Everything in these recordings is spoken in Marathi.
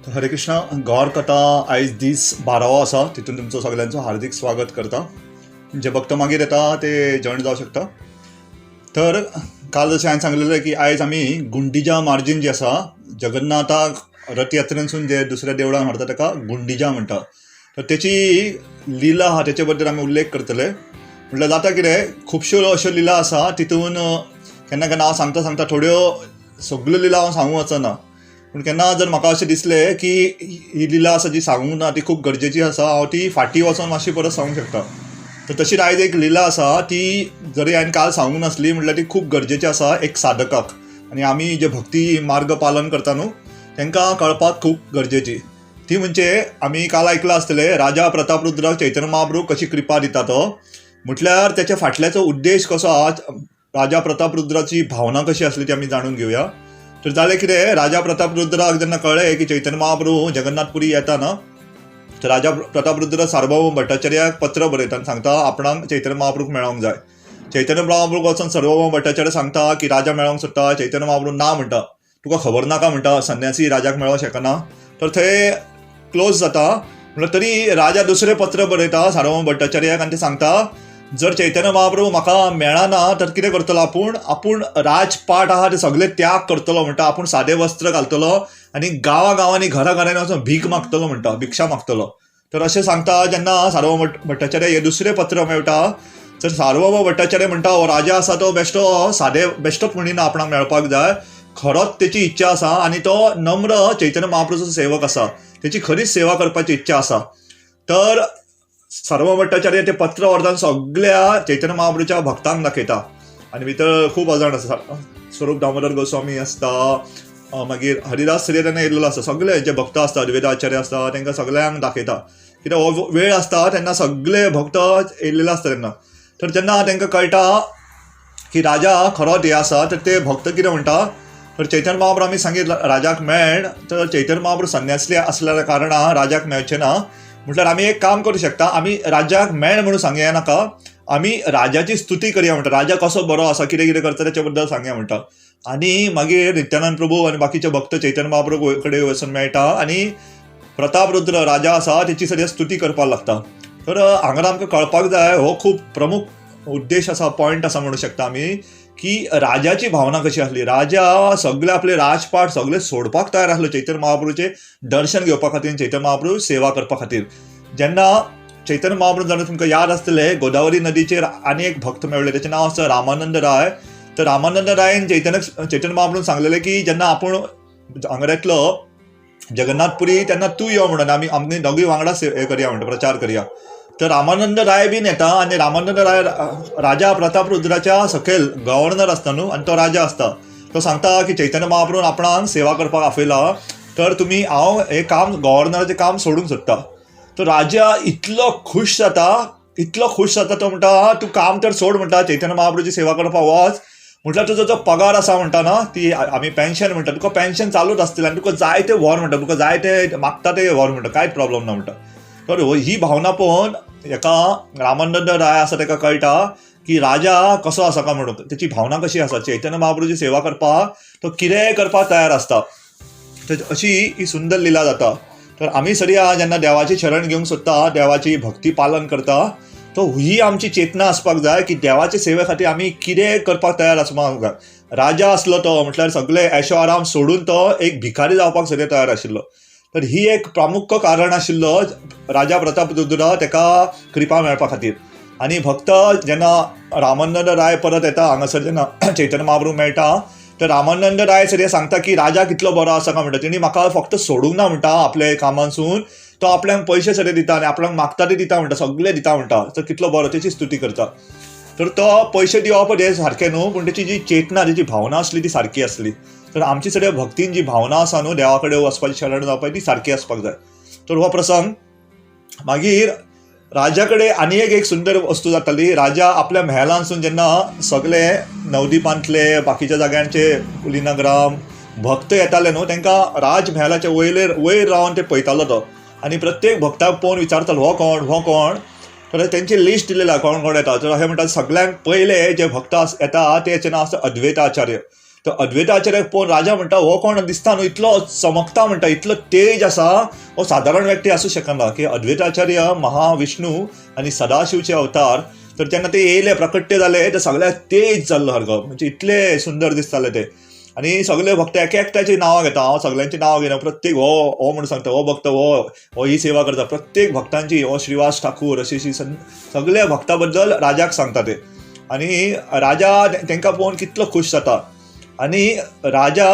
हरे कृष्णा. गौर कथा आयज दीस 12वो आसा. तितून तुमचो सगळ्यांचो हार्दिक स्वागत करता. जे भक्त मागीर येता ते जॉईन जावं शकता. तर काल जशें हांवें सांगलेलें की आयज आमी गुंडिजा मार्जीन जी आसा, जगन्नाथाक रथ यात्रेनसून जे दुसऱ्या देवळान व्हरता ताका गुंडिजा म्हणटा. तर तेची लिला आहा तेचे बद्दल आमी उल्लेख करतले. म्हटल्यार जाता कितें, खुबश्यो अश्यो लिला आसा तितून केन्ना केन्ना हांव सांगता सांगता थोड्यो सगळ्यो लिला हांव सांगूं वचना. पूण केन्ना जर म्हाका अशें दिसलें की ही लिला आसा जी सांगूंक ना ती खूब गरजेची आसा, हांव ती फाटीं वचोन मातशी परत सांगूंक शकता. तर तशीच आयज एक लिला आसा ती जरी हांवें काल सांगूंक नासली म्हटल्यार ती खूब गरजेची आसा एक साधकाक. आनी आमी जे भक्ती मार्ग पालन करता न्हू तांकां कळपाक खूब गरजेची. ती म्हणजे आमी काल आयकलां आसतलें राजा प्रतापरुद्राक चैतन्य महाप्रभू कशी कृपा दिता तो. म्हटल्यार तेच्या फाटल्याचो उद्देश कसो आहा, राजा प्रतापरुद्राची भावना कशी आसली ती आमी जाणून घेवया. तर जालें कितें, राजा प्रतापरुद्राक जेन्ना कळ्ळें की चैतन्य महाप्रभू जगन्नाथपुरी येता ना, तर राजा प्रतापरुद्र सार्वभौम भट्टाचार्याक पत्र बरयता आनी सांगता आपणाक चैतन्य महाप्रभूक मेळोंक जाय. चैतन्य महाप्रभूक वचून सार्वभौम भट्टाचार्य सांगता की राजा मेळोंक सोदता. चैतन्य महाप्रभू ना म्हणटा, तुका खबर नाका म्हणटा, संन्यासी राजाक मेळोंक शकना. तर थंय क्लोज जाता. म्हटल्यार तरी राजा दुसरें पत्र बरयता सार्वभौम भट्टाचार्याक आनी ते सांगता जर चैतन्य महाप्रभू म्हाका मेळना तर कितें करतलो, आपूण राजपाट आहा ते सगळे त्याग करतलो म्हणटा. आपूण सादें वस्त्र घालतलो आनी गांवांनी घरांनी वचून भीक मागतलो म्हणटा, भिक्षा मागतलो. तर अशें सांगता जेन्ना सार्वभौम भट्टाचार्य हें दुसरें पत्र मेळटा. तर सार्वभौम भट्टाचार्य म्हणटा हो राजा आसा तो बेश्टोच म्हणिना आपणाक मेळपाक जाय, खरोच तेची इच्छा आसा आनी तो नम्र चैतन्य महाप्रभूचो सेवक आसा, तेची खरीच सेवा करपाची इच्छा आसा. तर सार्वभौम भट्टाचार्य ते पत्र व्हरता सगळ्या चैतन्य महाप्रभूच्या भक्तांक दाखयता. आनी भितर खूब जाण आसा, स्वरूप दामोदर गोस्वामी आसता, मागीर हरिदास श्री तेन्ना येयल्लो आसा. सगळे जे भक्त आसता, द्विवेदाचार्य आसता, तांकां सगळ्यांक दाखयता. कित्याक हो वेळ आसता तेन्ना सगळे भक्त येयल्लेले आसता तेन्ना. तर जेन्ना तांकां कळटा की राजा खरोच हे आसा, तर ते भक्त कितें म्हणटा, तर चैतन्य महाप्रभू आमी सांगितलं राजाक मेळ. तर चैतन्य महाप्रभू संन्यासले असल्या कारणान राजाक मेळचे ना. म्हटल्यार आमी एक काम करूं शकता, आमी राजाक मेळ म्हणून सांगया नाका, आमी राजाची स्तुती करया म्हणटा. राजा कसो बरो आसा, कितें कितें करता तेच्या बद्दल सांगया म्हणटा. आनी मागीर नित्यानंद प्रभू आनी बाकीचे भक्त चैतन्य महाप्रभू कडेन वचून मेळटा आनी प्रतापरुद्र राजा आसा तेची सगळी स्तुती करपाक लागता. तर हांगा आमकां कळपाक जाय, हो खूब प्रमुख उद्देश आसा, पॉयंट आसा म्हणूं शकता आमी, की राजाची भावना कशी आसली. राजा सगळे आपले राजपाट सगळे सोडपाक तयार आसलो चैतन्य महाप्रभूचे दर्शन घेवपा खातीर, चैतन्य महाप्रभू सेवा करपा खातीर. जेन्ना चैतन्य महाप्रभू जाणा तुमकां याद आसतलें गोदावरी नदीचेर आनी एक भक्त मेळ्ळे, तेचें नांव आसा रामानंद राय. तर रामानंद रायन चैतन्य महाप्रभून सांगलेलें की जेन्ना आपूण हांगा येतलो जगन्नाथपुरी तेन्ना तूं यो म्हणून आमी दोगूय वांगडा हे करया म्हणटा, प्रचार करया. तर रामानंद राय बीन येता आनी रामानंद राय राजा प्रतापरुद्राच्या सकयल गव्हर्नर आसता न्हू, आनी तो राजा आसता. तो सांगता की चैतन्य महाप्रभून आपणाक सेवा करपाक आपयला, तर तुमी हांव हे काम गव्हर्नराचें काम सोडूंक सोदता. तो राजा इतलो खूश जाता तो म्हणटा तूं काम तर सोड म्हणटा, चैतन्य महाप्रभूची सेवा करपाक वच. म्हटल्यार तुजो जो पगार आसा म्हणटा ना, ती आमी पेन्शन म्हणटा, तुका पेन्शन चालूच आसतलें आनी तुका जाय ते व्हर म्हणटा, तुका जाय ते मागता ते व्हर म्हणटा, कांयच प्रॉब्लम ना म्हणटा. तर ही भावना पळोवन हेका रामानंद राय आसा ताका कळटा की राजा कसो आसा काय म्हणून, तेची भावना कशी आसा, चैतन्य महाप्रभूची सेवा करपाक तो कितेंय करपाक तयार आसता. तर अशी ही सुंदर लिला जाता. तर आमी सगळ्या जेन्ना देवाची शरण घेवंक सोदता, देवाची भक्ती पालन करता, तो ही आमची चेतना आसपाक जाय की देवाचे सेवे खातीर आमी कितें करपाक तयार आसपाक जाय. राजा आसलो तो म्हटल्यार सगळे ऐशो आराम सोडून तो एक भिकारी जावपाक सगळे तयार आशिल्लो. तर ही एक प्रामुख्य कारण आशिल्लो राजा प्रतापरुद्र तेका कृपा मेळपा खातीर. आनी भक्त जेन्ना रामानंद राय परत येता हांगासर, जेन्ना चैतन्य महाप्रभू मेळटा, तर रामानंद राय सगळे सांगता की राजा कितलो बरो आसा काय म्हणटा. तेणी म्हाका फक्त सोडूंक ना म्हणटा आपल्या कामांसून, तो आपल्याक पयशे सगळे दिता आनी आपल्याक मागता ते दिता म्हणटा, सगळे दिता म्हणटा. तर कितलो बरो, तेची स्तुती करता. तर तो पयशे दिवप हे सारकें न्हू, पूण तेची जी चेतना, तेची भावना आसली ती सारकी आसली. तर आमची सगळ्या भक्तीन जी भावना आसा न्हू, देवा कडेन वचपाची शरण जावपाची, ती सारकी आसपाक जाय. तर हो प्रसंग मागीर राजा कडेन आनी एक सुंदर वस्तू जाताली. राजा आपल्या महलांसून जेन्ना सगळे नवदीपांतले बाकीच्या जाग्यांचे कुलीनगराम भक्त येताले न्हू, तांकां राजमहलाच्या वयर रावन ते पळयतालो तो. आनी प्रत्येक भक्ताक पळोवन विचारतालो हो कोण. तर तेंची लिस्ट दिलेला कोण कोण येता. तर अशें म्हणटा सगळ्यांक पयले जे भक्त येता तेचें नांव आसा अद्वैताचार्य. तो अद्वैताचार्याक पळोवन राजा म्हणटा हो कोण दिसता न्हू इतलो चमकता म्हणटा, इतलो तेज आसा, हो सादारण व्यक्ती आसूं शकना की अद्वैताचार्य महाविष्णू आनी सदाशिवचे अवतार. तर जेन्ना ते येयले प्रकट्य जाले ते सगळ्याक तेज जाल्लो सारको, म्हणजे इतले सुंदर दिसताले ते. आनी सगळे भक्त एक एकट्याची नांवां घेता, हांव सगळ्यांची नांवां घेना, प्रत्येक हो हो म्हणून सांगता, हो भक्त हो ही सेवा करता, प्रत्येक भक्तांची हो श्रीवास ठाकूर अशी सगळ्या भक्ता बद्दल राजाक सांगता ते. आनी राजा तांकां पळोवन कितलो खूश जाता. आनी राजा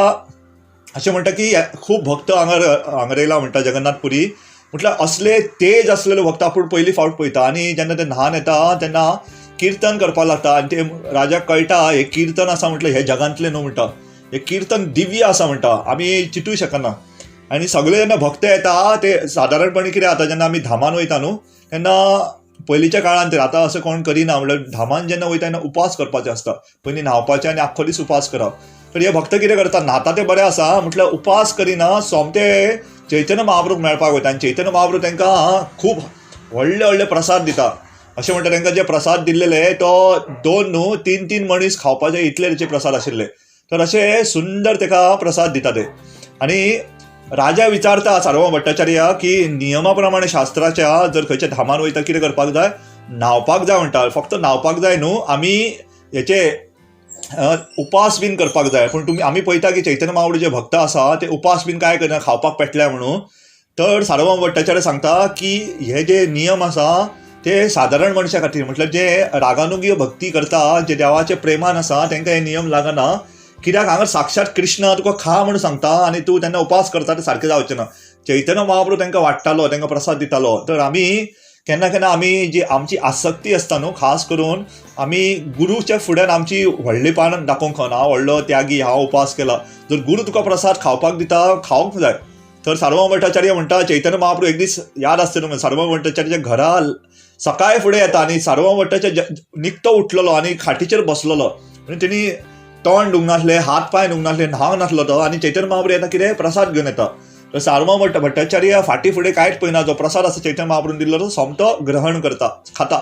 अशें म्हणटा की खूब भक्त हांगा येयला म्हणटा जगन्नाथपुरी, म्हटल्यार असले तेज असलेलो भक्त आपूण पयलीं फावट पळयता. आनी जेन्ना ते न्हाण येता तेन्ना किर्तन करपाक लागता आनी ते राजाक कळटा हे किर्तन आसा म्हटल्यार हे जगांतलें न्हू म्हणटा, हे किर्तन दिव्य आसा म्हणटा, आमी चिंतूंक शकना. आनी सगळे जेन्ना भक्त येता ते सादारणपणी कितें जाता, जेन्ना आमी धामान वयता न्हू तेन्ना पयलींच्या काळान तर आतां असं कोण करिना, म्हणल्यार धामान जेन्ना वयता तेन्ना उपास करपाचें आसता, पयलीं न्हांवपाचें आनी आख्खो दीस उपास करप. तर हे भक्त कितें करता, न्हाता ते बरें आसा म्हटल्यार उपास करिना सोमते चैतन्य महाप्रभूक मेळपाक वयता. आनी चैतन्य महाप्रभू तांकां खूब व्हडले व्हडले प्रसाद दिता. अशें म्हणटा तांकां जे प्रसाद दिल्लेले तो 2 न्हू 3 मणीस खावपाचे इतले तेचे प्रसाद आशिल्ले. तर अशें सुंदर ताका प्रसाद दिता ते. आनी राजा विचारता सार्वभौम भट्टाचार्या की नियमा प्रमाणे शास्त्राच्या जर खंयच्या धामान वयता कितें करपाक जाय, न्हांवपाक जाय म्हणटा. फक्त न्हांवपाक जाय न्हू, आमी हेचे उपास बीन करपाक जाय. पूण तुमी आमी पळयता की चैतन्य महाप्रभू जे भक्त आसा ते उपास बीन कांय करना, खावपाक पेटल्या म्हणून. तर सार्वभौम भट्टाचार्य सांगता की हे जे नियम आसा ते सादारण मनशा खातीर, म्हटल्यार जे रागानुगीय भक्ती करता, जे देवाचे प्रेमान आसा तांकां हे नियम लागना. कित्याक हांगा साक्षात कृष्ण तुका खा म्हणून सांगता आनी तूं तेन्ना उपास करता ते सारकें जावचें ना. चैतन्य महाप्रभू तांकां वाडटालो, तांकां प्रसाद दितालो. तर आमी केन्ना केन्ना आमी जी आमची आसक्ती आसता न्हू, खास करून आमी गुरूच्या फुड्यान आमची व्हडलीपण दाखोवंक खावना, हांव व्हडलो त्यागी, हांव उपास केला. जर गुरू तुका प्रसाद खावपाक दिता खावंक जाय. तर सार्वभौम भट्टाचार्य म्हणटा चैतन्य महाप्रभू एक दीस याद आसता न्हू, सार्वभौम भट्टाचार्याच्या घरा सकाळी फुडें येता आनी सार्वभौम भट्टाचार्य निकतो उठलेलो आनी खाटीचेर बसलेलो, म्हणजे तेणी तोंड धुवंक नासलें, हात पांय धुवंक नासले, न्हांवंक नासलो तो. आनी चैतन्य महाप्रभू येता कितें प्रसाद घेवन येता. तर सार्वभौम भट्टाचार्य फाटी फुडें कांयच पळयना, जो प्रसाद आसा चैतन्य महाप्रभून दिल्लो तो सोमतो ग्रहण करता, खाता.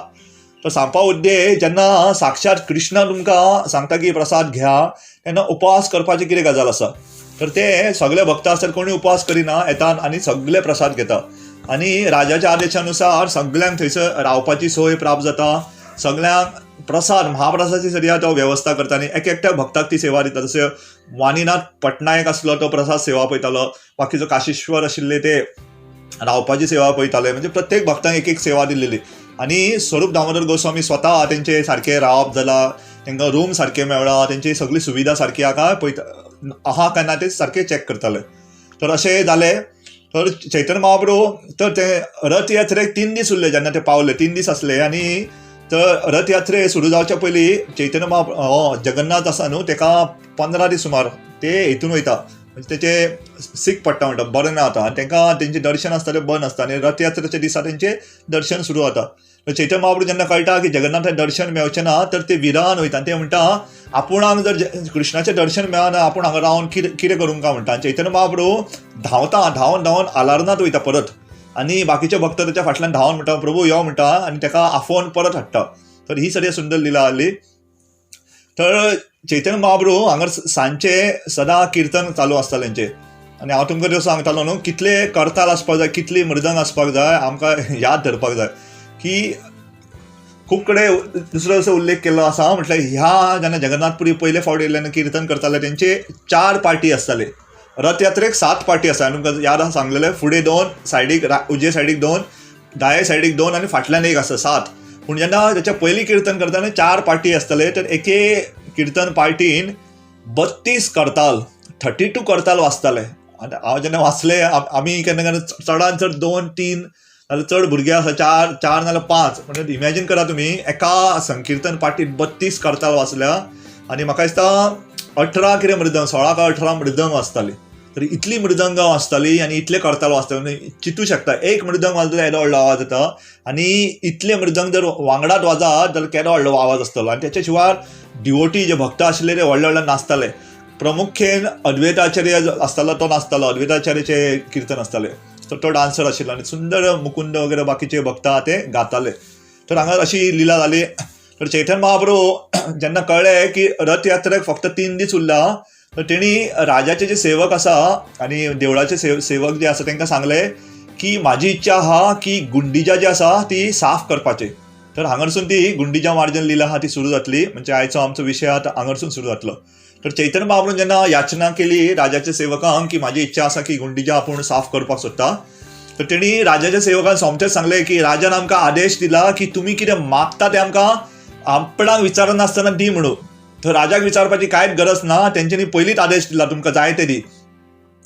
तर सांगपा उद्देश जेन्ना साक्षात कृष्ण तुमकां सांगता की प्रसाद घ्या तेन्ना उपास करपाची कितें गजाल आसा. तर ते सगळे भक्त आसतात कोणी उपास करिना, येतात आनी सगळे प्रसाद घेता. आनी राजाच्या आदेशानुसार सगळ्यांक थंयसर रावपाची सोय प्राप्त जाता. सगळ्यांक प्रसाद महाप्रसादाची सरिया तो वेवस्था करता आनी एक एकट्या भक्ताक ती सेवा दिता. जशें वाणीनाथ पटनायक आसलो तो प्रसाद सेवा पळयतालो, बाकीचो काशीश्वर आशिल्ले ते रावपाची सेवा पळयताले, म्हणजे प्रत्येक भक्तांक एक एक सेवा दिल्ली. आनी स्वरूप दामोदर गोस्वामी स्वता तेंचे सारकें रावप जाला, तांकां रूम सारकें मेळ्ळा, तेंची सगळी सुविधा सारकी आहा काय पळयता आहा काय ना ते सारकें चॅक करताले. तर अशें जालें. तर चैतन्य महाप्रभू तर ते रथ यात्रेक 3 दीस उरले जेन्ना ते पावले, 3 दीस आसले. आनी तर रथ यात्रे सुरू जावच्या पयलीं चैतन्य महाप्रभू जगन्नाथ आसा न्हू ताका 15 दीस सुमार ते हितून वयता, म्हणजे तेचे सीक पडटा म्हणटा, बरें ना जाता. आनी तांकां तेंचें दर्शन आसता तें बंद आसता आनी रथ यात्रेच्या दिसा तेंचें दर्शन सुरू जाता. चैतन्य महाप्रभू जेन्ना कळटा की जगन्नाथाचें दर्शन मेळचें ना तर ते विरान वयता. ते म्हणटा आपुणाक जर कृष्णाचें दर्शन मेळना आपूण हांगा रावन कितें करूंक काय म्हणटा. चैतन्य महाप्रभू धांवता, धांवन आलारनाथ वयता परत. आनी बाकीचे भक्त त्याच्या फाटल्यान धांवन म्हणटा प्रभू यो म्हणटा आनी ताका आफोवन परत हाडटा. तर ही सगळी सुंदर लिला आसली. तर चैतन्य महाप्रभू हांगर सांजचे सदां किर्तन चालू आसतालें तेंचें. आनी हांव तुमकां सांगतालो न्हू कितले करताल आसपाक जाय, कितली मृदंग आसपाक जाय, आमकां याद धरपाक जाय की खूब कडेन दुसरो असो उल्लेख केल्लो आसा. म्हटल्यार ह्या जेन्ना जगन्नाथपुरी पयले फावट येयल्यान किर्तन करताले तेंचे 4 पार्टी आसताले. रथ यात्रेक 7 पार्टी आसा, तुमकां याद आसा सांगलेलें. फुडें 2, सायडीक उजवे सायडीक 2, दावे सायडीक 2 आनी फाटल्यान 1 आसा, 7. पूण जेन्ना तेच्या पयलीं किर्तन करताना 4 पार्टी आसतले. तर एके किर्तन पार्टीन 32 करताल 32 करताल वाचताले. आनी हांव जेन्ना वाचलें आमी केन्ना केन्ना चडांत चड 2-3 नाल्यार चड भुरगे आसा 4 नाल्यार 5. म्हणजे इमॅजीन करा तुमी एका संकिर्तन पार्टीन 32 करताल वाचल्या. आनी म्हाका दिसता 18 कितें मृदंग 16 का 18 मृदंग वाजताली. तर इतली मृदंग वाजताली आनी इतले करताल वाजताले. चिंतूं शकता एक मृदंग वाजल्यार येदो व्हडलो आवाज येता आनी इतले मृदंग जर वांगडात वाजत जाल्यार केदो व्हडलो आवाज आसतलो. आनी तेच्या शिवाय डिवोटी जे भक्त आशिल्ले ते व्हडले व्हडले नाचताले. प्रमुखेन अद्वैताचार्य आसतालो तो नाचतालो, अद्वैताचार्याचे किर्तन आसताले. तर तो डान्सर आशिल्लो आनी सुंदर मुकुंद वगैरे बाकीचे भक्त ते गाताले. तर हांगा अशी लिला जाली. तर चैतन्य महाप्रभू जेन्ना कळ्ळें की रथ यात्रेक फक्त 3 दीस उरला तर तेणी राजाचे जे सेवक आसा आनी देवळाचे सेवक जे आसा तांकां सांगले की म्हाजी इच्छा आहा की गुंडिजा जी आसा ती साफ करपाची. तर हांगरसून ती गुंडिजा मार्जन लीला आहा ती सुरू जातली. म्हणजे आयचो आमचो विशय आहा हांगरसून सुरू जातलो. तर चैतन्य महाप्रभून जेन्ना याचना केली राजाच्या सेवकांक की म्हाजी इच्छा आसा की गुंडिजा आपूण साफ करपाक सोदता, तर तेणी राजाच्या सेवकांक सोमतेच सांगलें की राजान आमकां आदेश दिला की तुमी कितें मागता तें आमकां आपणाक विचारनासतना दी म्हणून. तर राजाक विचारपाची कांयच गरज ना, तेंच्यांनी पयलींच आदेश दिला तुमकां जाय ते दी.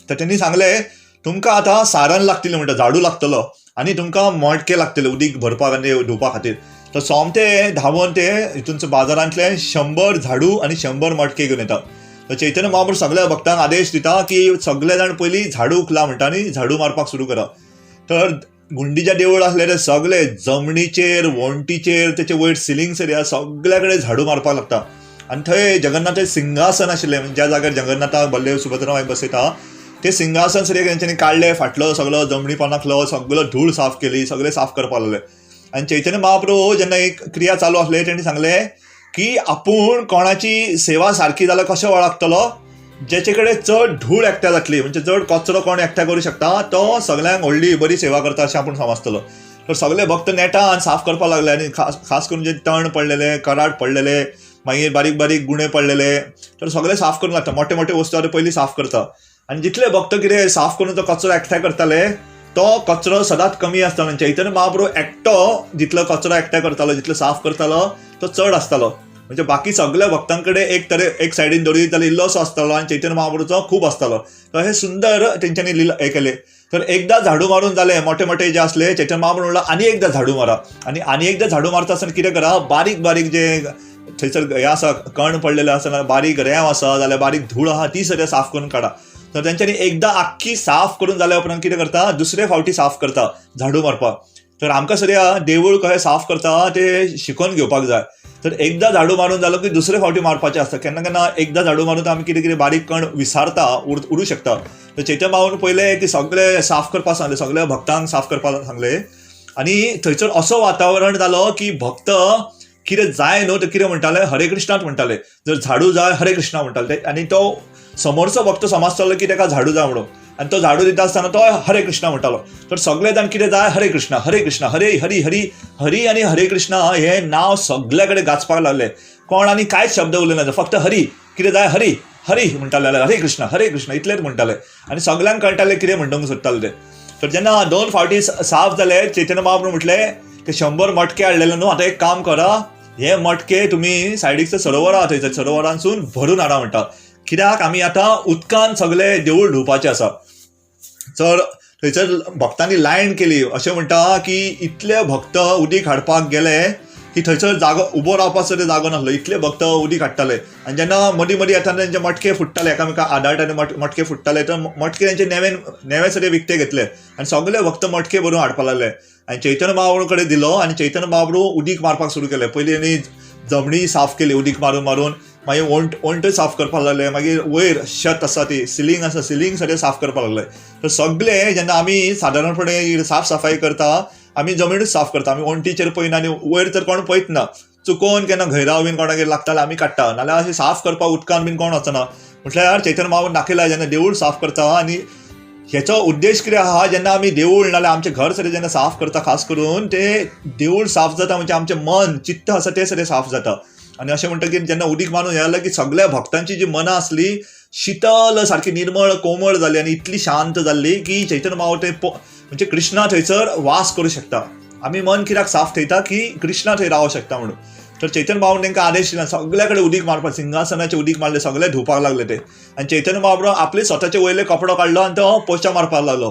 तर तेणी सांगलें तुमकां आतां सारण लागतलें म्हणटा, झाडू लागतलो आनी तुमकां मडके लागतले उदीक भरपाक आनी धुवपा खातीर. तर सोमते धांवून ते हितून बाजारांतले 100 झाडू आनी 100 मडके घेवन येता. तर चैतन्य महाप्रभू सगळ्या भक्तांक आदेश दिता की सगळे जाण पयलीं झाडू उखला म्हणटा आनी झाडू मारपाक सुरू करा. तर गुंडिजा देवूळ आसले ते सगळे जमनीचेर वणटीचेर तेचे वयर सिलिंग्स सगळे कडेन झाडू मारपाक लागता. आनी थंय जगन्नाथाचें सिंहासन आशिल्लें, म्हणजे ज्या जाग्यार जगन्नाथाक बलदेव सुभद्रा मागीर बसयता ते सिंहासन तेंच्यांनी काडलें, फाटलो सगळो जमनी पोंदाकलो सगळो धूळ साफ केली, सगळे साफ करपाक लागले. आनी चैतन्य महाप्रभू जेन्ना एक क्रिया चालू आसली तेणी सांगलें की आपूण कोणाची सेवा सारकी जाल्यार कशें वळखतलो, जेचे कडेन चड धूळ एकठांय जातली, म्हणजे चड कचरो कोण एकठांय करूं शकता तो सगळ्यांक व्हडली बरी सेवा करता अशें आपूण समजतलो. तर सगळे भक्त नेटान साफ करपाक लागले आनी खास करून जे तण पडलेले, कराड पडलेले, मागीर बारीक बारीक गुणे पडलेले, तर सगळे साफ करून लागता. मोठे मोठे वस्तू आतां पयलीं साफ करता. आनी जितले भक्त कितें साफ करून तो कचरो एकठांय करताले तो कचरो सदांच कमी आसतालो. चैतन्य महाप्रभू एकटो जितलो कचरो एकठांय करतालो, जितलो साफ करतालो तो चड आसतालो. म्हणजे बाकी सगळ्या भक्तां कडेन एक सायडीन दवरीत जाल्यार इल्लोसो आसतालो आनी चैतन्य महाप्रभूचो खूब आसतालो. तर हे सुंदर तेंच्यांनी हे केलें. तर एकदां झाडू मारून जालें, मोठे मोठे जे आसले चैतन्य महाप्रभू म्हणला आनी एकदां झाडू मारा. आनी एकदां झाडू मारता आसतना कितें करा, बारीक बारीक जे थंयसर हे आसा कण पडलेले आसा, बारीक रेंव आसा जाल्यार बारीक धूळ आहा ती सगळी साफ करून काडा. तर तेंच्यांनी एकदां आख्खी साफ करून जाल्या उपरांत कितें करता, दुसरे फावटी साफ करता झाडू मारपाक. तर आमकां सगळ्या देवूळ कशें साफ करता ते शिकून घेवपाक जाय. तर एकदां झाडू मारून जालो की दुसरे फावटी मारपाचें आसता. केन्ना केन्ना एकदां झाडू मारून आमी कितें कितें बारीक कण विसारता उरूं शकता. तर चैतन्य महाप्रभून पयलें की सगळे साफ करपाक सांगलें, सगळ्या भक्तांक साफ करपाक सांगलें. आनी थंयसर असो वातावरण जालो की भक्त कितें जाय न्हू ते कितें म्हणटाले, हरे कृष्णाच म्हणटाले. जर झाडू जाय हरे कृष्णा म्हणटाले. आनी तो समोरचो भक्त समजतालो की ताका झाडू जाय म्हणून, आनी तो झाडू दिता आसतना तो हरे कृष्णा म्हणटालो. तर सगळे जाण कितें जाय हरे कृष्णा हरे कृष्णा, हरे हरी हरी हरी आनी हरे कृष्णा हे नांव सगळे कडेन गाजपाक लागले. कोण आनी कांयच शब्द उलयना, फक्त हरी कितें जाय हरी हरी म्हणटाले, हरे कृष्णा इतलेच म्हणटाले. आनी सगळ्यांक कळटालें कितें म्हणूंक सोदताले ते. तर जेन्ना 2 फावटी साफ जाले चैतन्य महाप्रभू म्हटलें ते 100 मटके हाडलेले न्हू, आतां एक काम करा, हे मटके तुमी सायडीकचं सरोवर आहा थंयसर सरोवरांसून भरून हाडा म्हणटा. कित्याक आमी आतां उदकान सगळे देवूळ धुवपाचें आसा. तर थंयसर भक्तांनी लायन केली. अशें म्हणटा की इतले भक्त उदीक हाडपाक गेले की थंयसर जागो उबो रावपाक सुद्दां जागो नासलो, इतले भक्त उदीक हाडटाले. आनी जेन्ना मदीं मदीं येताना तेंचे मटके फुट्टाले, एकामेकांक आदाळटाले मटके फुट्टाले. तर मटके तेंचे नेवे सगळे विकते घेतले आनी सगळे भक्त मटके भरून हाडपाक लागले. आनी चैतन्य महाप्रभू कडेन दिलो आनी चैतन्य महाप्रभू उदीक मारपाक सुरू केलें. पयलीं आनी जमनी साफ केली उदीक मारून मारून, मागीर वणट्यो साफ करपाक लागले, मागीर वयर छत आसा ती सिलींग आसा सिलींग सगळें साफ करपाक लागले. तर सगळे जेन्ना आमी सादारणपणे साफ सफाई करता आमी जमनीच साफ करता, आमी वणटीचेर पळयना आनी वयर तर कोण पळयत ना. चुकोवन केन्ना घैराव बीन कोणागेर लागता जाल्यार आमी काडटा, नाल्यार अशें साफ करपाक उदकान बीन कोण वचना. म्हटल्यार चैतन्य महाप्रभून दाखयला जेन्ना देवूळ साफ करता आनी हेचो उद्देश कितें आहा, जेन्ना आमी देवूळ नाल्यार आमचें घर सगळें जेन्ना साफ करता खास करून ते देवूळ साफ जाता म्हणजे आमचें मन चित्त आसा तें सगळें साफ जाता. आनी अशें म्हणटकीर जेन्ना उदीक मारून हें जालें की सगळ्या भक्तांची जी मनां आसली शीतल सारकी निर्मळ कोमळ जाली आनी इतली शांत जाल्ली की चैतन्य महाप्रभू म्हणजे कृष्णा थंयसर वास करूं शकता. आमी मन कित्याक साफ थेयता की कृष्णा थंय रावूं शकता म्हणून. तर चैतन्य महाप्रभून तांकां आदेश दिला सगळ्या कडेन उदीक मारपाक, सिंहासनाचें उदीक मारलें, सगळे धुवपाक लागले ते. आनी चैतन्य महाप्रभू आपले स्वताचे वयले कपडो काडलो आनी तो पोचा मारपाक लागलो.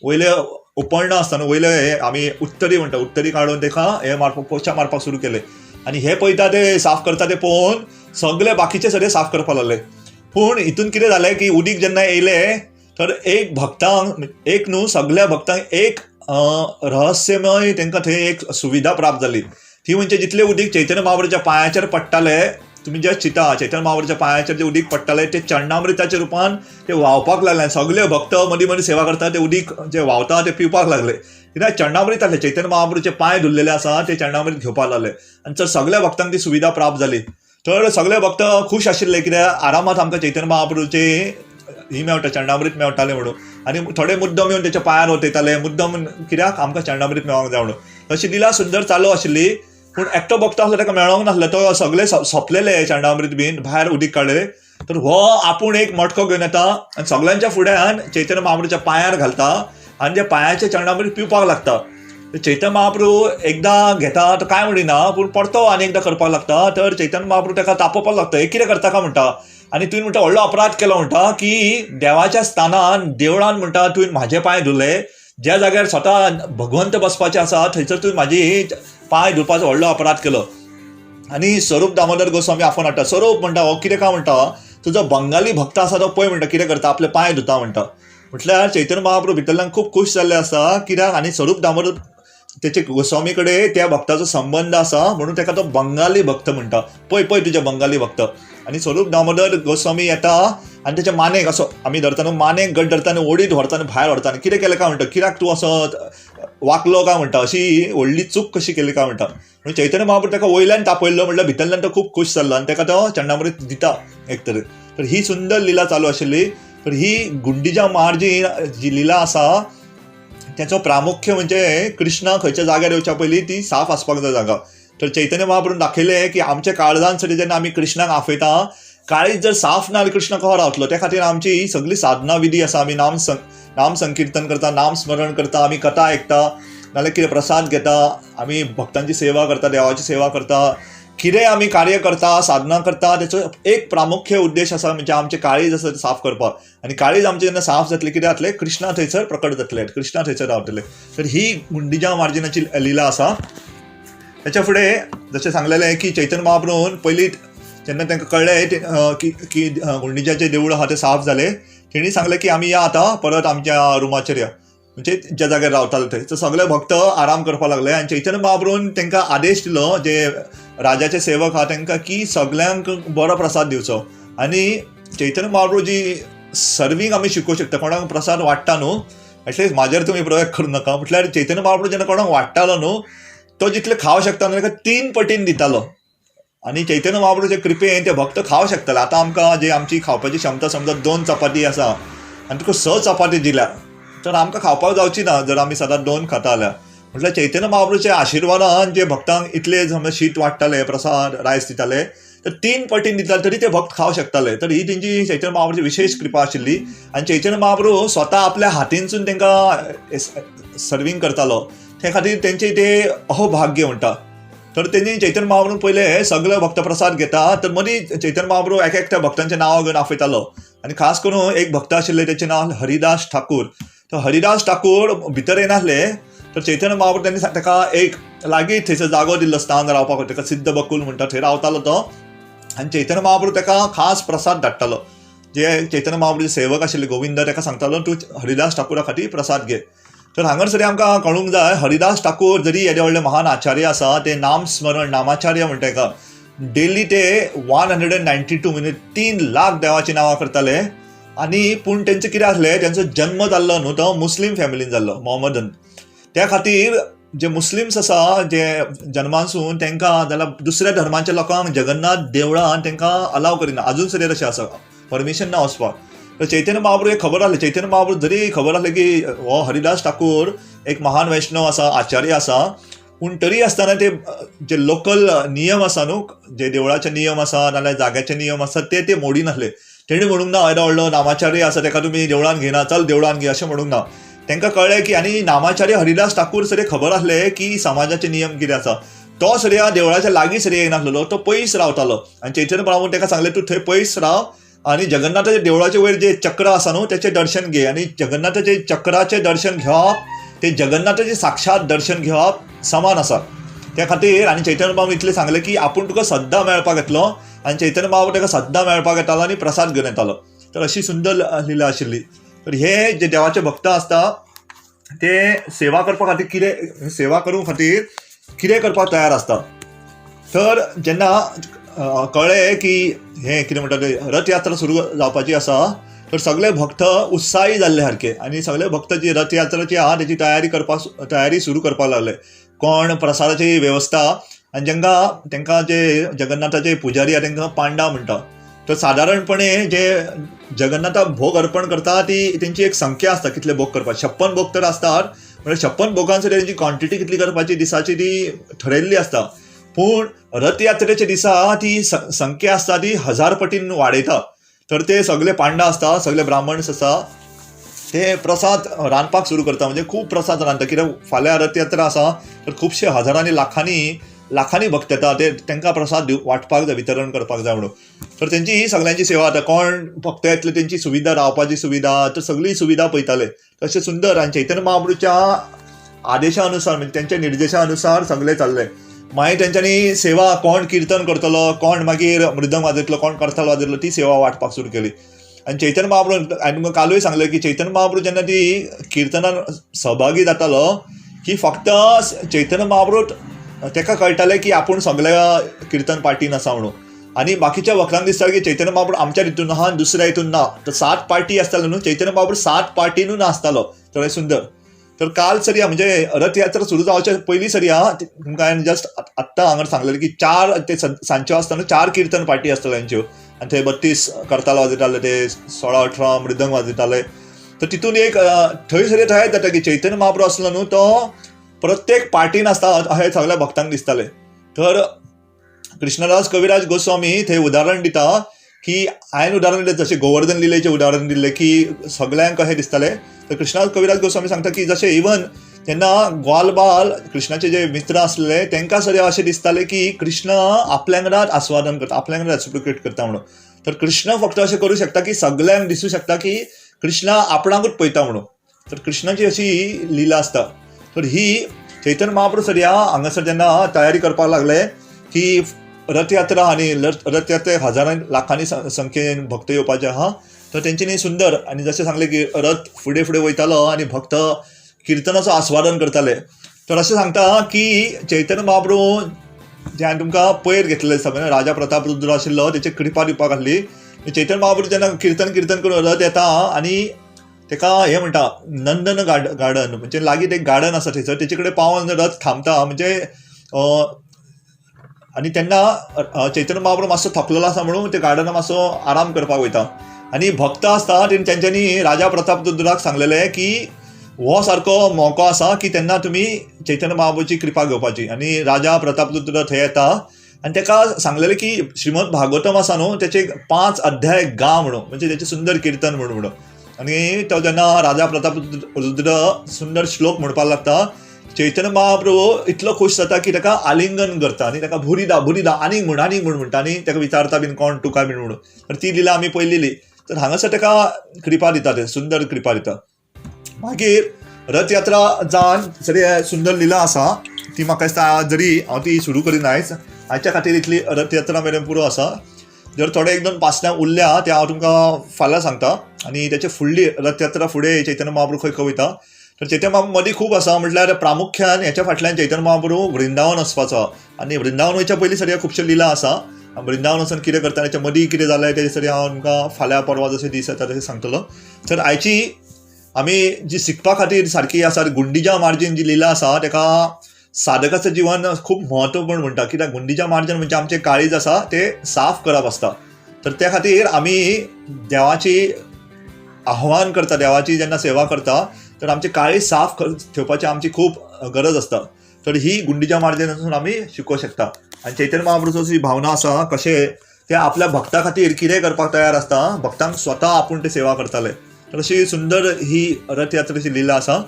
वयले उपण्ण आसता न्हू, वयले हे आमी उत्तरी म्हणटा, उत्तरी काडून ताका हे मारपाक पोचा मारपाक सुरू केले. आनी हे पळयता ते साफ करता ते पळोवन सगळे बाकीचे सगळे साफ करपाक लागले. पूण हितून कितें जालें की उदीक जेन्ना येयलें तर एक भक्तांक एक न्हू सगळ्या भक्तांक एक रहस्यमय तांकां थंय एक सुविधा प्राप्त जाली. ती म्हणजे जितले उदीक चैतन्य महाप्रभूच्या पांयाचेर पडटाले, तुमी जे चिंता चैतन्य महाप्रभूच्या पांयाचेर जे उदीक पडटाले ते चरणामृताच्या रुपान ते व्हांवपाक लागले. सगळे भक्त मदीं मदीं सेवा करता ते उदीक जे व्हांवता ते पिवपाक लागले. कित्याक चरणामृत आसले, चैतन्य महाप्रभूचे पांय धुल्लेले आसा ते चरणामृत घेवपाक लागले. आनी तर सगळ्या भक्तांक ती सुविधा प्राप्त जाली. तर सगळे भक्त खूश आशिल्ले, कित्याक आरामात आमकां चैतन्य महाप्रभूचे ही मेळटा, चरणामृत मेळटालें म्हणून. आनी थोडे मुद्दम येवन तेच्या पांयार वतयताले, मुद्दम कित्याक आमकां चरणामृत मेळोंक जाय म्हणून. अशी लिला सुंदर चालू आशिल्ली. पूण एकटो भक्त आसलो, ताका मेळोंक नासलो. तो सगळे सोंपलेले चरणामृत बीन, भायर उदीक काडलेले. तर हो आपूण एक मटको घेवन येता आनी सगळ्यांच्या फुड्यान चैतन्य महाप्रभूच्या पांयार घालता आनी जे पांयाचे चरणामृत पिवपाक लागता. चैतन्य महाप्रभू एकदां घेता तो कांय म्हणिना, पूण परतो आनी एकदां करपाक लागता. तर चैतन्य महाप्रभू ताका तापोवपाक लागता, हे कितें करता काय म्हणटा. आनी तुवें म्हणटा व्हडलो अपराध केलो म्हणटा, की देवाच्या स्थानान देवळान म्हणटा तुवें म्हाजे पांय धुले, ज्या जाग्यार स्वता भगवंत बसपाचे आसा थंयसर तुवें म्हाजी पांय धुवपाचो व्हडलो अपराध केलो. आनी स्वरूप दामोदर गोस्वामी आफोन हाडटा. स्वरूप म्हणटा हो कितें काय म्हणटा, तुजो बंगाली भक्त आसा तो पळय म्हणटा कितें करता, आपले पांय धुता म्हणटा. म्हटल्यार चैतन्य महाप्रभू भितरल्यान खूब खूश जाल्ले आसा, कित्याक आनी स्वरूप दामोदर तेचे गोस्वामी कडेन त्या भक्ताचो संबंध आसा म्हणून ताका तो बंगाली भक्त म्हणटा. पळय पळय तुजे बंगाली भक्त. आनी स्वरूप दामोदर गोस्वामी येता आनी तेच्या मानेक असो आमी धरता न्हू, मानेक गट धरता आनी ओडीत व्हरता आनी भायर व्हरता. आनी कितें केलें काय म्हणटा, कित्याक तूं असो वागलो काय म्हणटा, अशी व्हडली चूक कशी केली काय म्हणटा. म्हणून चैतन्य महाप्रभू ताका वयल्यान तापयल्लो म्हणल्यार भितरल्यान तो खूब खूश जाल्लो आनी ताका तो चरणामृत दिता एक तर. तर ही सुंदर लिला चालू आशिल्ली. तर ही गुंडीजा मार जी लिला आसा त्याचो प्रामुख्य म्हणजे कृष्ण खंयच्या जाग्यार येवच्या पयलीं ती साफ आसपाक जाय जागा. तर चैतन्य महाप्रभून दाखयलें की आमच्या काळजान सरी जेन्ना आमी कृष्णाक आफयता, काळीज जर साफ ना जाल्यार कृष्ण कहो रावतलो. त्या खातीर आमची ही सगळी साधना विधी आसा. आमी नाम संकीर्तन करता, नाम स्मरण करता, आमी कथा आयकता, नाल्यार कितें प्रसाद घेता, आमी भक्तांची सेवा करता, देवाची सेवा करता, कितें आमी कार्य करता, साधना करता, तेचो एक प्रामुख्य उद्देश आसा म्हणजे आमचें काळीज आसा तें साफ करपाक. आनी काळीज आमचें जेन्ना साफ जातलें कितें जातलें, कृष्णा थंयसर प्रकट जातलें, कृष्णा थंयसर रावतले. तर ही गुंडीजा मार्जिनाची लिला आसा. त्याच्या फुडें जशें सांगलेलें की चैतन्य महाप्रभून पयलीं जेन्ना तांकां कळ्ळें की गुंडीजाचें देवूळ आहा तें साफ जालें, तेणी सांगलें की आमी या आतां परत आमच्या रुमाचेर या, म्हणजे ज्या जाग्यार रावताले थंय. तर सगळे भक्त आराम करपाक लागले आनी चैतन्य महाप्रभून तांकां आदेश दिलो, जे राजाचे सेवक आहा तांकां, की सगळ्यांक बरो प्रसाद दिवचो. आनी चैतन्य महाप्रभू जी सर्वींग आमी शिकोवंक शकता, कोणाक प्रसाद वाडटा न्हू, एटलिस्ट म्हाजेर तुमी प्रयोग करूं नाका. म्हटल्यार चैतन्य महाप्रभू जेन्ना कोणाक वाडटालो न्हू, तो जितले खावं शकता ताका 3 पटीन दितालो. आनी चैतन्य महाप्रभूचे कृपेन ते भक्त खावं शकताले. आतां आमकां जे आमची खावपाची क्षमता समजा 2 चपाती आसा आनी तुका 6 चपाती दिल्या तर आमकां खावपाक जावची ना जर आमी सदां 2 खाता जाल्यार. म्हटल्यार चैतन्य महाप्रभूच्या आशिर्वादान जे भक्तांक इतले समजा शीत वाडटाले, प्रसाद रायस दिताले, तर 3 पटीन दिताले तरी ते भक्त खावं शकताले. तर ही तेंची चैतन्य महाप्रभूची विशेष कृपा आशिल्ली. आनी चैतन्य महाप्रभू स्वता आपल्या हातींसून तांकां सर्वींग करतालो. ते खातीर तेंचे ते अहोभाग्य म्हणटा. तर तेणी चैतन्य महाप्रभू पयले सगळे भक्त प्रसाद घेता, तर मदीं चैतन्य महाप्रभू एक एकट्या भक्तांचें नांव घेवन आफयतालो. आनी खास करून एक भक्त आशिल्ले तेचें नांव हरिदास ठाकूर. तो हरिदास ठाकूर भितर येनासले, तर चैतन्य महाप्रभू त्यांनी ताका एक लागीं थंयसर जागो दिल्लो स्थान रावपाक, ताका सिद्ध बकूल म्हणटा, थंय रावतालो तो. आनी चैतन्य महाप्रभू ताका खास प्रसाद धाडटालो. जे चैतन्य महाप्रभूचे सेवक आशिल्ले गोविंद ताका सांगतालो तूं हरिदास ठाकूरा खातीर प्रसाद घे. तर हांगासर आमकां कळूंक जाय, हरिदास ठाकूर जरी येदे व्हडले महान आचार्य आसा, ते नाम स्मरण नामाचार्य म्हणटा ताका, डेली ते 192 म्हणजे 3 लाख देवाची नांवां करताले. आनी पूण तेंचें कितें आसलें, तेंचो जन्म जाल्लो न्हू तो मुस्लीम फॅमिलीन जाल्लो, मोहम्मदन. त्या खातीर जे मुस्लिम्स आसा जे जन्मासून तांकां जाल्यार दुसऱ्या धर्माच्या लोकांक जगन्नाथ देवळान तांकां अलाव करिना, अजून सरी अशें आसा, परमिशन ना वचपाक. तर चैतन्य महाप्रभू एक खबर आसली, चैतन्य महाप्रभू जरी खबर आसली की हो हरिदास ठाकूर एक महान वैष्णव आसा, आचार्य आसा, पूण तरी आसतना ते जे लोकल नियम आसा न्हू, जे देवळाचे नियम आसा नाल्यार जाग्याचे नियम आसा ते मोडिनासले. तेणी म्हणूंक ना येदो व्हडलो नामाचार्य आसा ताका तुमी देवळान घेना, चल देवळान घे अशें म्हणूंक ना. तांकां कळ्ळें की आनी नामाचार्य हरिदास ठाकूर सरी खबर आसलें की समाजाचे नियम कितें आसा. तो सरी देवळाच्या लागीं सरी येनासलो, तो पयस रावतालो. आनी चैतन्य महाप्रभून ताका सांगलें तूं थंय पयस राव आनी जगन्नाथाच्या देवळाचे वयर जे चक्र आसा न्हू तेचें दर्शन घे. आनी जगन्नाथाचे चक्राचें दर्शन घेवप ते जगन्नाथाचें साक्षात दर्शन घेवप समान आसा. त्या खातीर आनी चैतन्य महाप्रभू इतलें सांगलें की आपूण तुका सद्दां मेळपाक येतलो. आनी चैतन्य महाप्रभू ताका सद्दां मेळपाक येतालो आनी प्रसाद घेवन येतालो. तर अशी सुंदर लिला आशिल्ली. तर हे जे देवाचे भक्त आसता ते सेवा करपा खातीर कितें करपाक तयार आसता. तर जेन्ना कळ्ळें की हे कितें म्हणटा ते रथयात्रा सुरू जावपाची आसा, तर सगळे भक्त उत्साही जाल्ले सारके. आनी सगळे भक्त जी रथयात्रेची आहा तेची तयारी सुरू करपाक लागले. कोण प्रसादाची वेवस्था आनी तांकां जे जगन्नाथाचे पुजारी आहा तांकां पांडा म्हणटा. तर सादारणपणे जे जगन्नाथाक भोग अर्पण करता ती तेंची एक संख्या आसता कितले भोग करपाक. 56 भोग तर आसतात, म्हणजे 56 भोगांसर तेंची क्वॉन्टिटी कितली करपाची दिसाची ती ठरयल्ली आसता. पूण रथयात्रेच्या दिसा ती संख्या आसता ती 1000 पटीन वाडयता. तर ते सगळे पांडा आसता, सगळे ब्राह्मण्स आसा, ते प्रसाद रांदपाक सुरू करता. म्हणजे खूब प्रसाद रांदता, कित्याक फाल्यां रथयात्रा आसा तर खुबशे हजारांनी लाखांनी भक्त येता. ते तांकां प्रसाद वांटपाक जाय, वितरण करपाक जाय म्हणून. तर तेंची ही सगळ्यांची सेवा जाता. कोण भक्त येतले तेंची सुविधा, रावपाची सुविधा, तर सगळी सुविधा पळयताले. तशें सुंदर. आनी चैतन्य महाप्रभूच्या आदेशा अनुसार, म्हणजे त्यांच्या निर्देशा अनुसार सगळें चाललें. मागीर तेंच्यांनी सेवा, कोण कीर्तन करतलो, कोण मागीर मृदंग वाजयतलो, कोण करताल वाजयतलो, ती सेवा वांटपाक सुरू केली. आनी चैतन्य महाप्रभू, हांवें तुमकां कालूय सांगलें की चैतन्य महाप्रभू जेन्ना ती किर्तनान सहभागी जातालो की फक्त चैतन्य महाप्रभू ताका कळटालें की आपूण सगळ्या कीर्तन पार्टीन आसा म्हणून. आनी बाकीच्या वखदांक दिसता की चैतन्य महाप्रभू आमच्या हितून आहा, दुसऱ्या हितून ना. तर 7 पार्टी आसताल्यो न्हू, चैतन्य महाप्रभू 7 पार्टीनूच आसतालो. तर हें सुंदर. तर काल सरिया, म्हणजे रथयात्रा सुरू जावचे पयलीं सरिया तुमकां हांवें जस्ट आत्तां हांगा सांगलेलें की 4 ते सांजच्यो आसतना 4 कीर्तन पार्टी आसताल्यो हांच्यो. आनी थंय 32 करताल वाजयताले, ते 16-18 मृदंग वाजयताले. तर तितून एक थंय सरिया तयार जाता की चैतन्य महाप्रभू आसलो न्हू, तो प्रत्येक पार्टीन आसता अशें सगळ्या भक्तांक दिसतालें. तर कृष्णदास कविराज गोस्वामी थंय उदाहरण दिता की हांवें उदाहरण दिलें, जशें गोवर्धन लिलेचें उदाहरण दिल्लें की सगळ्यांक कशें दिसतालें. तर कृष्णदास कविराज गोस्वामी सांगता की जशें इवन तेन्ना ग्वाल बाल कृष्णाचे जे मित्र आसले तांकां सगळ्या अशें दिसतालें की कृष्ण आपल्याकच आस्वादन करता, आपल्याकच रेसिप्रोकेट करता म्हणून. तर कृष्ण फक्त अशें करूं शकता की सगळ्यांक दिसूं शकता की कृष्ण आपणाकूच पळयता म्हणून. तर कृष्णाची अशी लिला आसता. तर ही चैतन्य महाप्रभू सरिया हांगासर जेन्ना तयारी करपाक लागले की रथयात्रा, आनी रथयात्रेक हजारांनी लाखांनी संख्येन भक्त येवपाचे आहा, तर तेंच्यांनी सुंदर. आनी जशें सांगलें की रथ फुडें फुडें वयतालो आनी भक्त किर्तनाचो आस्वादन करताले. तर अशें सांगता की चैतन्य महाप्रभू जे हांवें तुमकां पयर घेतलें सगळें, राजा प्रताप रुद्र आशिल्लो, तेची कृपा दिवपाक आसली. चैतन्य महाप्रभू जेन्ना कीर्तन करून रथ येता आनी ताका हें म्हणटा नंदन गार्डन, म्हणजे लागीं एक गार्डन आसा थंयसर, तेचे कडेन पावून रथ थांबता. म्हणजे आनी तेन्ना चैतन्य महाप्रभू मातसो थकलेलो आसा म्हणून ते गार्डनाक मातसो आराम करपाक वयता. आनी भक्त आसता तेंच्यांनी राजा प्रताप रुद्राक सांगलेलें की हो सारको मौको आसा की तेन्ना तुमी चैतन्य महाप्रभूची कृपा घेवपाची. आनी राजा प्रताप रुद्र थंय येता आनी ताका सांगलेलें की श्रीमद भागवतम आसा न्हू, तेचे 5 अध्याय गा म्हणून, म्हणजे तेचें सुंदर कीर्तन म्हणून. आनी तो जेन्ना राजा प्रताप रुद्र सुंदर श्लोक म्हणपाक लागता, चैतन्य महाप्रभू इतलो खूश जाता की ताका आलिंगन करता आनी ताका भुरीदा आनीक म्हण म्हणटा. आनी ताका विचारता बीन कोण तुका बीन म्हणून. तर ती लिला आमी पळयलेली. तर हांगासर ताका कृपा दिता, ते सुंदर कृपा दिता. मागीर रथयात्रा जावन सरी सुंदर लिला आसा, ती म्हाका दिसता जरी हांव ती सुरू करिना आयज, हाच्या खातीर इतली रथयात्रा मेरेन पुरो आसा. जर थोडे 1-2 पासण्यां उरल्या ते हांव तुमकां फाल्यां सांगता. आनी तेचे फुडली रथयात्रा फुडें चैतन्य महाप्रभू खंय वयता. तर चैतन्य महाप्रभू मदीं खूब आसा, म्हटल्यार प्रामुख्यान ह्याच्या फाटल्यान चैतन्य महाप्रभू वृंदावन वचपाचो. आनी वृंदावन वयच्या पयलीं सरी खुबशे लिला आसा. वृंदावन वचून कितें करता, तेच्या मदीं कितें जालें तेजे सरी हांव तुमकां फाल्यां परवा जशे दीस येता तशें सांगतलो. तर आयची आमी जी शिकपा खातीर सारकी आसा, गुंडीजा मार्जीन जी लिला आसा ताका साधकाचं जीवन खूब म्हत्वपूर्ण म्हणटा. कित्याक गुंडीजा मार्जन म्हणजे आमचें काळीज आसा ते साफ करप आसता. तर त्या खातीर आमी देवाची आव्हान करता, देवाची जेन्ना सेवा करता तर आमचे काळीज साफ ठेवपाची आमची खूब गरज आसता. तर ही गुंडीजा मार्जनासून आमी शिकोवंक शकता. आनी चैतन्य महाप्रभूची जी भावना आसा कशें ते आपल्या भक्ता खातीर कितें करपाक तयार आसता, भक्तांक स्वता आपूण ते सेवा करताले. तर अशी सुंदर ही रथयात्रेची लिला आसा.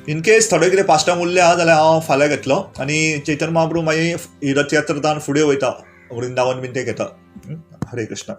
इन केस थोडे कितें पास्टांक उरल्या जाल्यार हांव फाल्यां घेतलो. आनी चैतन्य महाप्रभू मागीर ही रथयात्रा जावन फुडें वयता, वृंदावन बीन ते घेता. हरे कृष्ण.